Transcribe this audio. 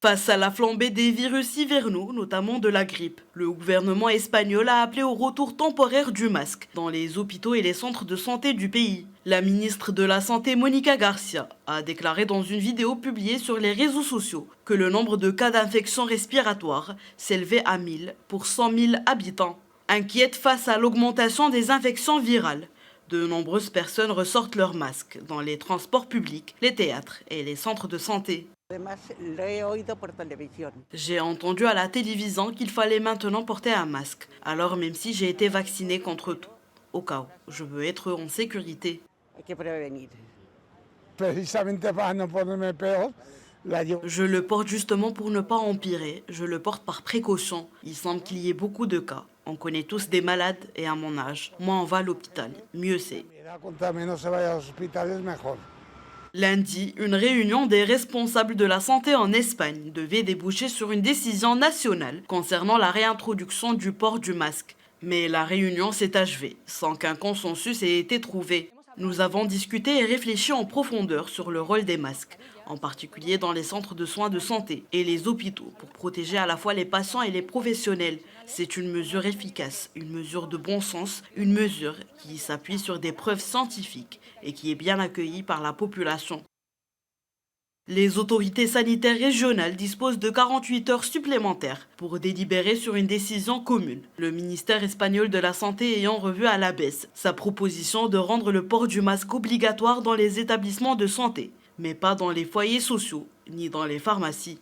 Face à la flambée des virus hivernaux, notamment de la grippe, le gouvernement espagnol a appelé au retour temporaire du masque dans les hôpitaux et les centres de santé du pays. La ministre de la Santé, Mónica García, a déclaré dans une vidéo publiée sur les réseaux sociaux que le nombre de cas d'infection respiratoire s'élevait à 1000 pour 100 000 habitants. Inquiète face à l'augmentation des infections virales, de nombreuses personnes ressortent leurs masques dans les transports publics, les théâtres et les centres de santé. J'ai entendu à la télévision qu'il fallait maintenant porter un masque. Alors même si j'ai été vaccinée contre tout, au cas où, je veux être en sécurité. Je le porte justement pour ne pas empirer. Je le porte par précaution. Il semble qu'il y ait beaucoup de cas. On connaît tous des malades et à mon âge, moi on va à l'hôpital. Mieux c'est. Lundi, une réunion des responsables de la santé en Espagne devait déboucher sur une décision nationale concernant la réintroduction du port du masque. Mais la réunion s'est achevée sans qu'un consensus ait été trouvé. Nous avons discuté et réfléchi en profondeur sur le rôle des masques, en particulier dans les centres de soins de santé et les hôpitaux, pour protéger à la fois les patients et les professionnels. C'est une mesure efficace, une mesure de bon sens, une mesure qui s'appuie sur des preuves scientifiques et qui est bien accueillie par la population. Les autorités sanitaires régionales disposent de 48 heures supplémentaires pour délibérer sur une décision commune. Le ministère espagnol de la Santé ayant revu à la baisse sa proposition de rendre le port du masque obligatoire dans les établissements de santé, mais pas dans les foyers sociaux ni dans les pharmacies.